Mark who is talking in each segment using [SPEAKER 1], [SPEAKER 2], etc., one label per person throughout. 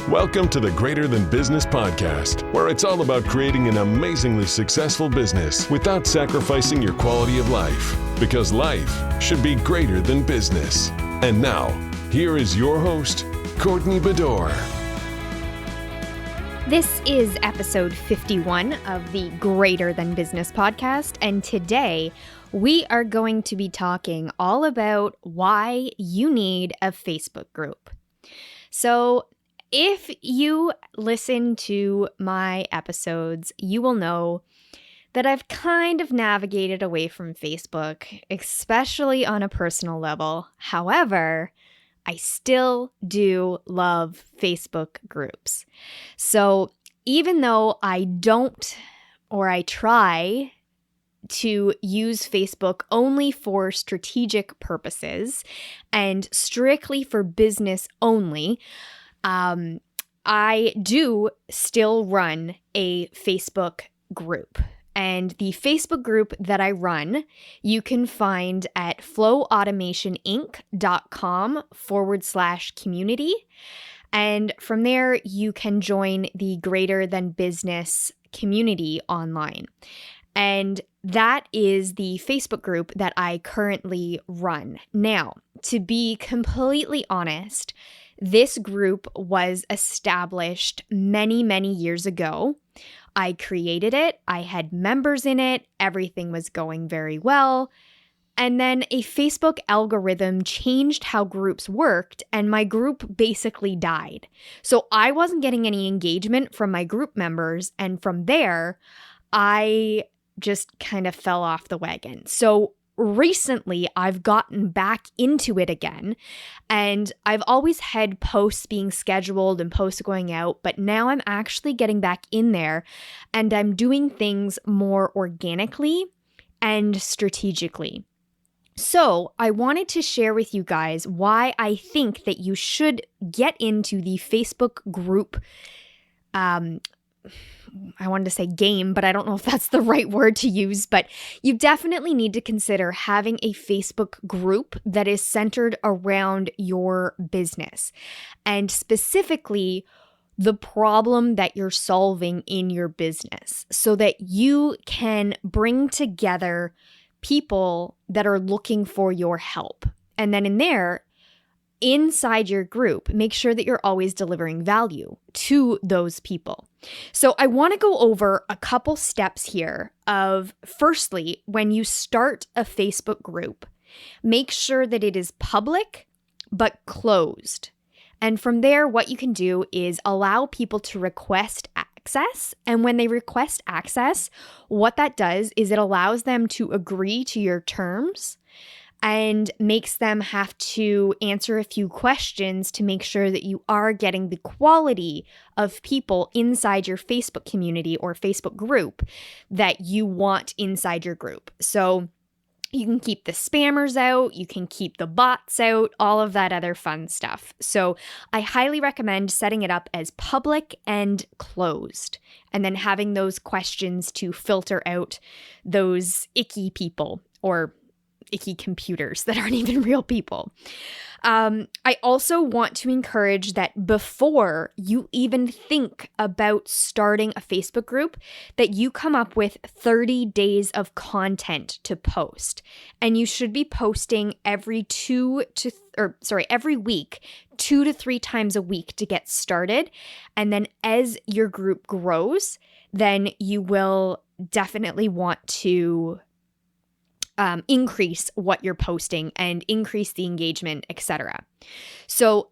[SPEAKER 1] Welcome to the Greater Than Business podcast, where it's all about creating an amazingly successful business without sacrificing your quality of life, because life should be greater than business. And now, here is your host, Courtney Bedore.
[SPEAKER 2] This is episode 51 of the Greater Than Business podcast, and today we are going to be talking all about why you need a Facebook group. So, if you listen to my episodes, you will know that I've kind of navigated away from Facebook, especially on a personal level. However, I still do love Facebook groups. So even though I don't, or I try to use Facebook only for strategic purposes and strictly for business only, I do still run a Facebook group. And the Facebook group that I run, you can find at flowautomationinc.com/community. And from there, you can join the Greater Than Business community online. And that is the Facebook group that I currently run. Now, to be completely honest, this group was established many, many years ago. I created it, I had members in it, everything was going very well. And then a Facebook algorithm changed how groups worked, and my group basically died. So I wasn't getting any engagement from my group members, and from there, I just kind of fell off the wagon. So recently, I've gotten back into it again, and I've always had posts being scheduled and posts going out, but now I'm actually getting back in there, and I'm doing things more organically and strategically. So I wanted to share with you guys why I think that you should get into the Facebook group I wanted to say game, but I don't know if that's the right word to use, but you definitely need to consider having a Facebook group that is centered around your business and specifically the problem that you're solving in your business so that you can bring together people that are looking for your help. And then in there, inside your group, make sure that you're always delivering value to those people. So I want to go over a couple steps here of, firstly, when you start a Facebook group, make sure that it is public but closed. And from there, what you can do is allow people to request access. And when they request access, what that does is it allows them to agree to your terms and makes them have to answer a few questions to make sure that you are getting the quality of people inside your Facebook community or Facebook group that you want inside your group. So you can keep the spammers out, you can keep the bots out, all of that other fun stuff. So I highly recommend setting it up as public and closed, and then having those questions to filter out those icky people or icky computers that aren't even real people. I also want to encourage that before you even think about starting a Facebook group, that you come up with 30 days of content to post. And you should be posting every week, 2 to 3 times a week to get started. And then as your group grows, then you will definitely want to increase what you're posting and increase the engagement, etc. So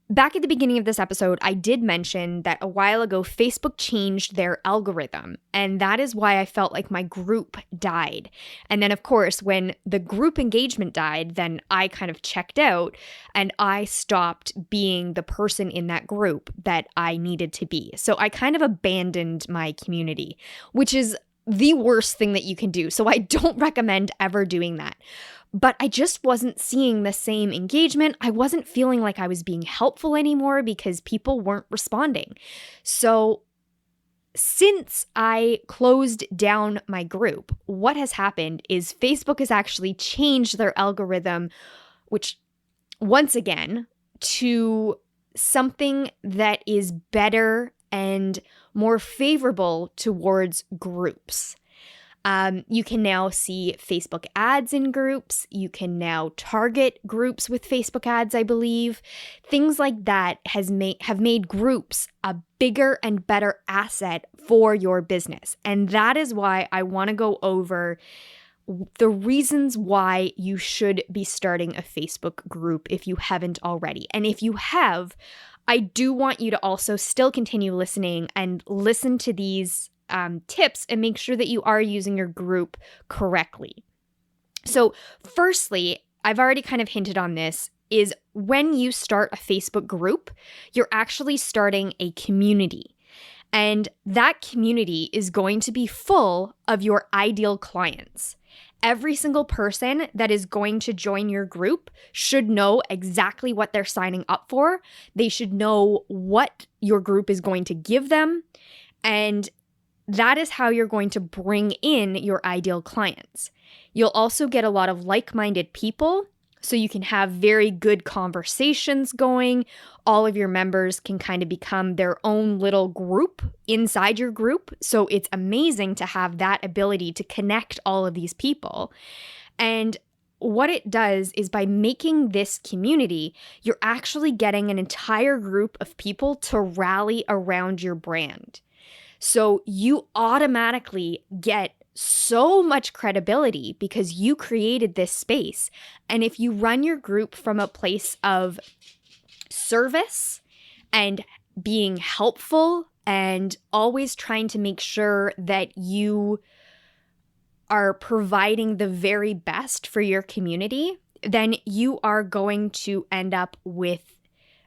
[SPEAKER 2] back at the beginning of this episode, I did mention that a while ago, Facebook changed their algorithm, and that is why I felt like my group died. And then, of course, when the group engagement died, then I kind of checked out and I stopped being the person in that group that I needed to be. So I kind of abandoned my community, which is the worst thing that you can do. So I don't recommend ever doing that. But I just wasn't seeing the same engagement. I wasn't feeling like I was being helpful anymore because people weren't responding. So since I closed down my group, what has happened is Facebook has actually changed their algorithm, which once again, to something that is better and more favorable towards groups. You can now see Facebook ads in groups. You can now target groups with Facebook ads, I believe. Things like that have made groups a bigger and better asset for your business. And that is why I want to go over the reasons why you should be starting a Facebook group if you haven't already. And if you have, I do want you to also still continue listening and listen to these tips and make sure that you are using your group correctly. So firstly, I've already kind of hinted on this, is when you start a Facebook group, you're actually starting a community. And that community is going to be full of your ideal clients. Every single person that is going to join your group should know exactly what they're signing up for. They should know what your group is going to give them. And that is how you're going to bring in your ideal clients. You'll also get a lot of like-minded people, so you can have very good conversations going. All of your members can kind of become their own little group inside your group. So it's amazing to have that ability to connect all of these people. And what it does is by making this community, you're actually getting an entire group of people to rally around your brand. So you automatically get so much credibility because you created this space. And if you run your group from a place of service and being helpful and always trying to make sure that you are providing the very best for your community, then you are going to end up with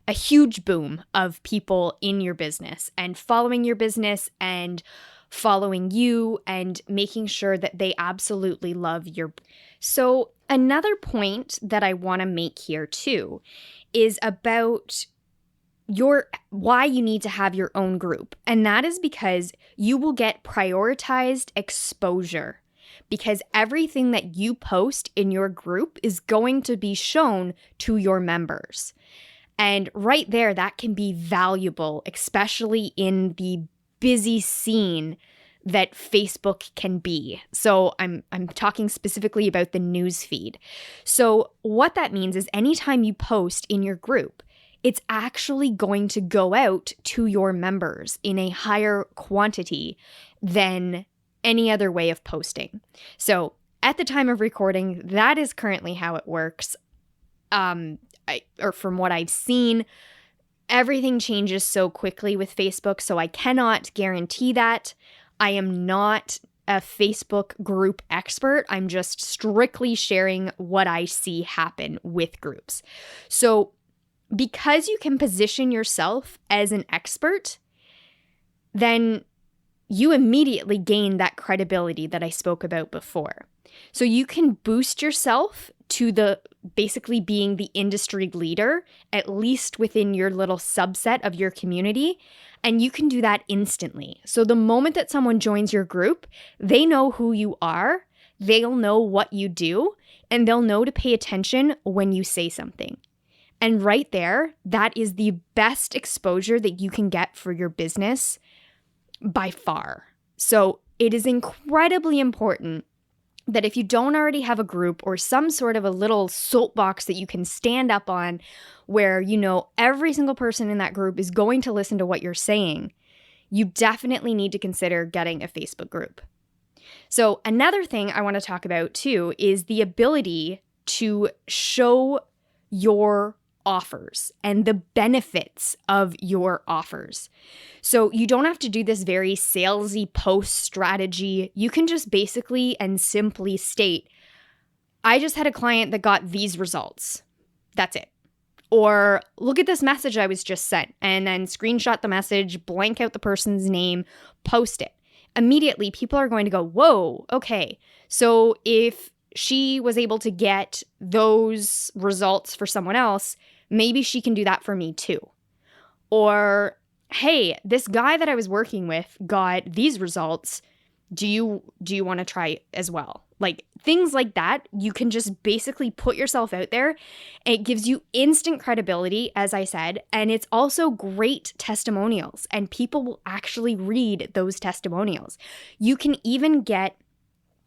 [SPEAKER 2] a huge boom of people in your business and following your business and following you and making sure that they absolutely love your. So another point that I want to make here too is about why you need to have your own group. And that is because you will get prioritized exposure, because everything that you post in your group is going to be shown to your members. And right there, that can be valuable, especially in the busy scene that Facebook can be. So I'm talking specifically about the news feed. So what that means is anytime you post in your group, it's actually going to go out to your members in a higher quantity than any other way of posting. So at the time of recording, that is currently how it works. Or from what I've seen, everything changes so quickly with Facebook, so I cannot guarantee that. I am not a Facebook group expert. I'm just strictly sharing what I see happen with groups. So because you can position yourself as an expert, then you immediately gain that credibility that I spoke about before. So you can boost yourself to the basically being the industry leader, at least within your little subset of your community. And you can do that instantly. So the moment that someone joins your group, they know who you are, they'll know what you do, and they'll know to pay attention when you say something. And right there, that is the best exposure that you can get for your business by far. So it is incredibly important that if you don't already have a group or some sort of a little soapbox that you can stand up on where you know every single person in that group is going to listen to what you're saying, you definitely need to consider getting a Facebook group. So another thing I want to talk about too is the ability to show your offers and the benefits of your offers. So you don't have to do this very salesy post strategy. You can just basically and simply state, I just had a client that got these results. That's it. Or look at this message I was just sent, and then screenshot the message, blank out the person's name, post it. Immediately, people are going to go, whoa, okay. So if she was able to get those results for someone else, maybe she can do that for me too. Or, hey, this guy that I was working with got these results. Do you want to try as well? Like things like that, you can just basically put yourself out there. It gives you instant credibility, as I said, and it's also great testimonials, and people will actually read those testimonials. You can even get,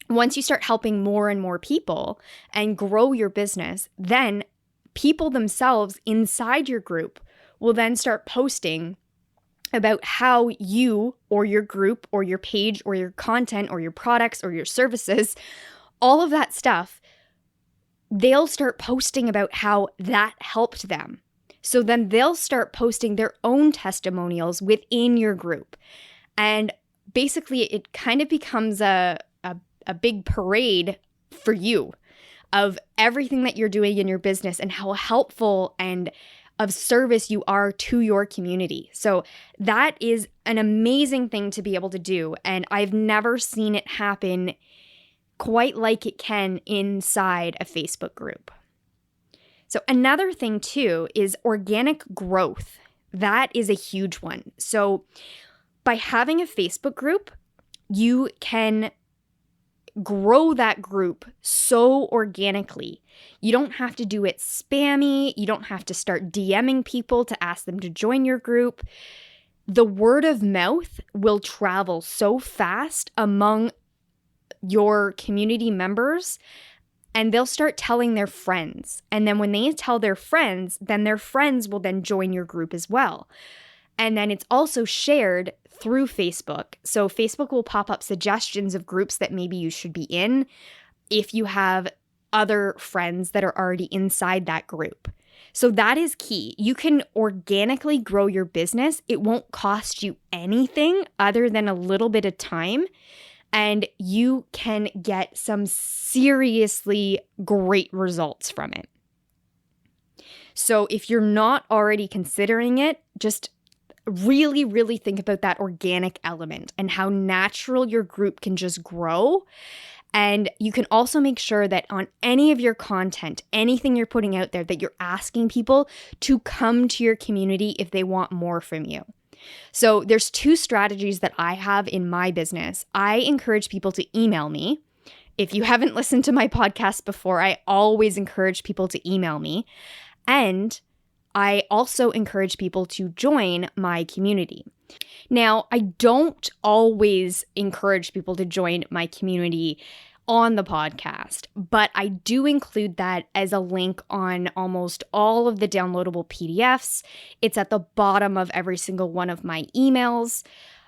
[SPEAKER 2] once you start helping more and more people and grow your business, then people themselves inside your group will then start posting about how you or your group or your page or your content or your products or your services, all of that stuff, they'll start posting about how that helped them. So then they'll start posting their own testimonials within your group. And basically it kind of becomes a big parade for you of everything that you're doing in your business and how helpful and of service you are to your community. So that is an amazing thing to be able to do. And I've never seen it happen quite like it can inside a Facebook group. So another thing too is organic growth. That is a huge one. So by having a Facebook group, you can grow that group so organically. You don't have to do it spammy. You don't have to start DMing people to ask them to join your group. The word of mouth will travel so fast among your community members, and they'll start telling their friends. And then when they tell their friends, then their friends will then join your group as well. And then it's also shared through Facebook. So Facebook will pop up suggestions of groups that maybe you should be in if you have other friends that are already inside that group. So that is key. You can organically grow your business. It won't cost you anything other than a little bit of time, and you can get some seriously great results from it. So if you're not already considering it, just really, really think about that organic element and how natural your group can just grow. And you can also make sure that on any of your content, anything you're putting out there, that you're asking people to come to your community if they want more from you. So there's 2 strategies that I have in my business. I encourage people to email me. If you haven't listened to my podcast before, I always encourage people to email me. And I also encourage people to join my community. Now, I don't always encourage people to join my community on the podcast, but I do include that as a link on almost all of the downloadable PDFs. It's at the bottom of every single one of my emails.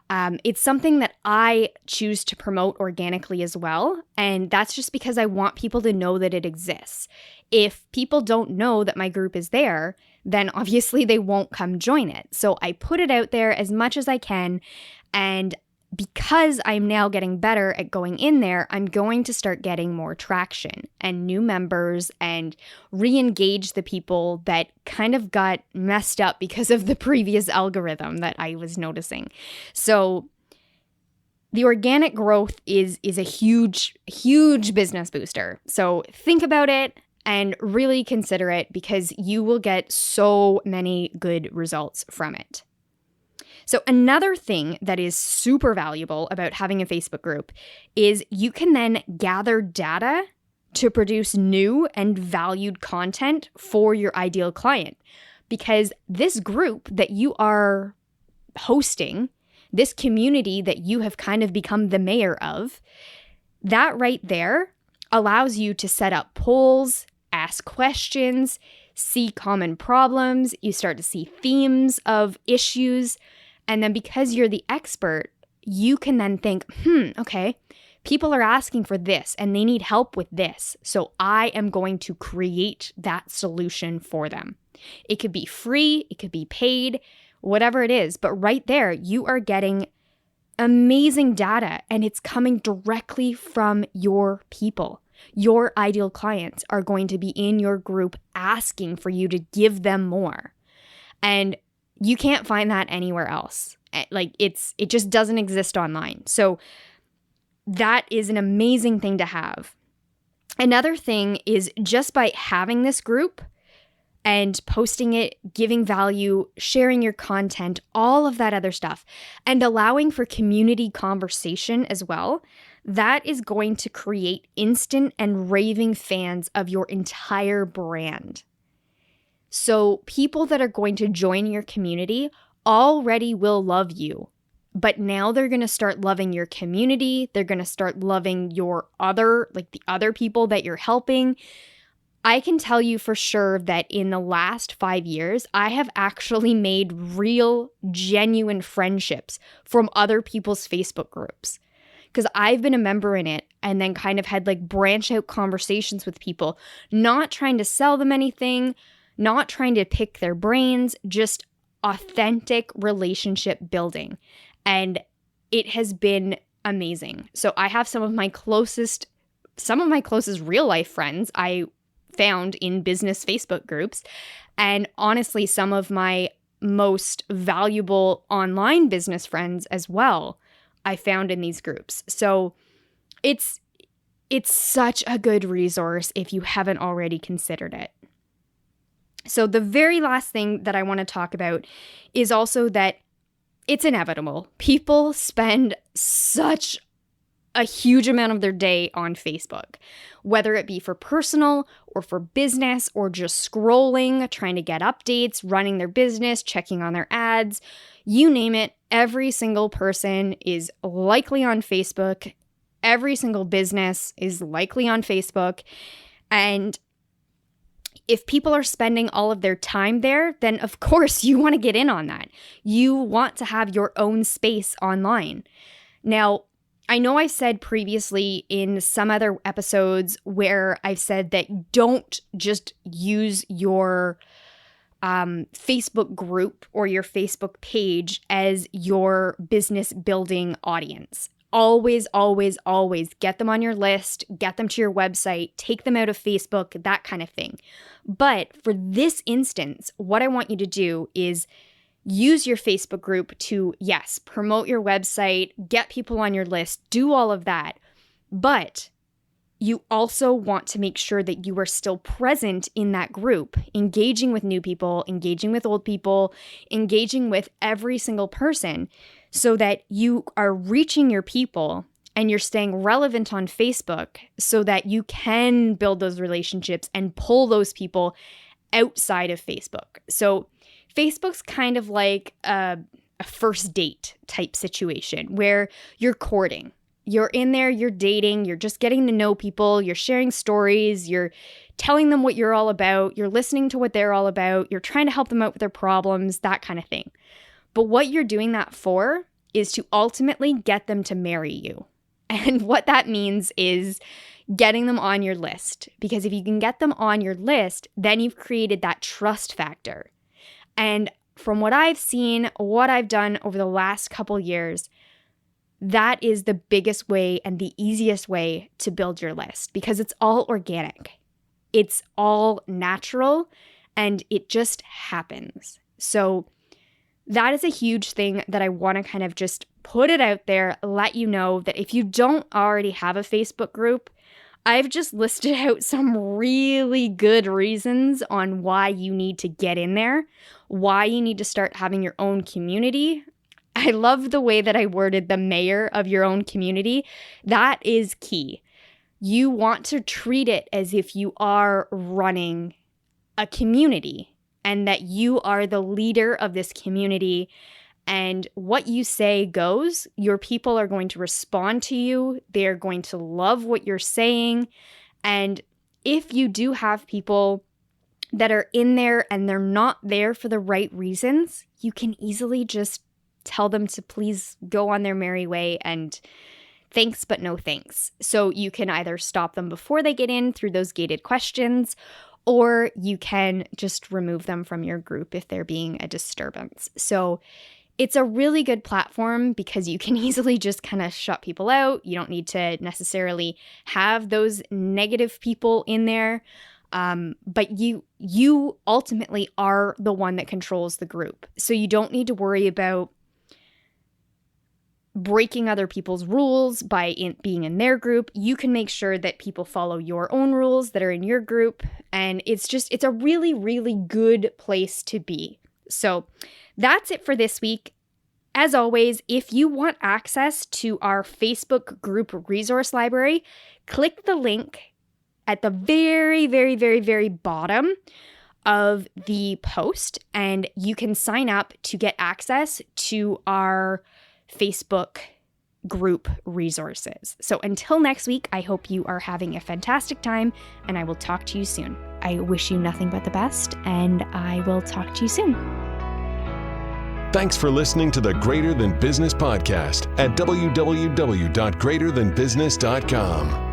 [SPEAKER 2] It's something that I choose to promote organically as well, and that's just because I want people to know that it exists. If people don't know that my group is there, then obviously they won't come join it. So I put it out there as much as I can, and because I'm now getting better at going in there, I'm going to start getting more traction and new members and re-engage the people that kind of got messed up because of the previous algorithm that I was noticing. So the organic growth is a huge, huge business booster. So think about it and really consider it, because you will get so many good results from it. So another thing that is super valuable about having a Facebook group is you can then gather data to produce new and valued content for your ideal client. Because this group that you are hosting, this community that you have kind of become the mayor of, that right there allows you to set up polls, ask questions, see common problems. You start to see themes of issues. And then because you're the expert, you can then think, okay, people are asking for this and they need help with this. So I am going to create that solution for them. It could be free, it could be paid, whatever it is. But right there, you are getting amazing data, and it's coming directly from your people. Your ideal clients are going to be in your group asking for you to give them more. And you can't find that anywhere else. Like it just doesn't exist online. So that is an amazing thing to have. Another thing is just by having this group and posting it, giving value, sharing your content, all of that other stuff, and allowing for community conversation as well, that is going to create instant and raving fans of your entire brand. So people that are going to join your community already will love you, but now they're going to start loving your community. They're going to start loving your the other people that you're helping. I can tell you for sure that in the last 5 years, I have actually made real, genuine friendships from other people's Facebook groups, because I've been a member in it and then kind of had branch out conversations with people, not trying to sell them anything, not trying to pick their brains, just authentic relationship building. And it has been amazing. So I have some of my closest real life friends I found in business Facebook groups. And honestly, some of my most valuable online business friends as well, I found in these groups. So it's such a good resource if you haven't already considered it. So the very last thing that I want to talk about is also that it's inevitable. People spend such a huge amount of their day on Facebook, whether it be for personal or for business or just scrolling, trying to get updates, running their business, checking on their ads, you name it. Every single person is likely on Facebook. Every single business is likely on Facebook. And if people are spending all of their time there, then of course you want to get in on that. You want to have your own space online. Now, I know I've said previously in some other episodes where I've said that don't just use your Facebook group or your Facebook page as your business building audience. Always, always, always get them on your list, get them to your website, take them out of Facebook, that kind of thing. But for this instance, what I want you to do is use your Facebook group to, yes, promote your website, get people on your list, do all of that. But you also want to make sure that you are still present in that group, engaging with new people, engaging with old people, engaging with every single person, so that you are reaching your people and you're staying relevant on Facebook so that you can build those relationships and pull those people outside of Facebook. So Facebook's kind of like a first date type situation where you're courting. You're in there, you're dating, you're just getting to know people, you're sharing stories, you're telling them what you're all about, you're listening to what they're all about, you're trying to help them out with their problems, that kind of thing. But what you're doing that for is to ultimately get them to marry you. And what that means is getting them on your list. Because if you can get them on your list, then you've created that trust factor. And from what I've seen, what I've done over the last couple years, that is the biggest way and the easiest way to build your list, because it's all organic. It's all natural and it just happens. So that is a huge thing that I want to kind of just put it out there, let you know that if you don't already have a Facebook group, I've just listed out some really good reasons on why you need to get in there, why you need to start having your own community. I love the way that I worded the mayor of your own community. That is key. You want to treat it as if you are running a community and that you are the leader of this community, and what you say goes. Your people are going to respond to you. They're going to love what you're saying. And if you do have people that are in there and they're not there for the right reasons, you can easily just tell them to please go on their merry way and thanks, but no thanks. So you can either stop them before they get in through those gated questions, or you can just remove them from your group if they're being a disturbance. So it's a really good platform because you can easily just kind of shut people out. You don't need to necessarily have those negative people in there. But you ultimately are the one that controls the group. So you don't need to worry about breaking other people's rules by being in their group. You can make sure that people follow your own rules that are in your group. And it's a really, really good place to be. So that's it for this week. As always, if you want access to our Facebook group resource library, click the link at the very, very, very, very bottom of the post, and you can sign up to get access to our Facebook group resources. So until next week, I hope you are having a fantastic time, and I will talk to you soon. I wish you nothing but the best, and I will talk to you soon.
[SPEAKER 1] Thanks for listening to the Greater Than Business podcast at www.greaterthanbusiness.com.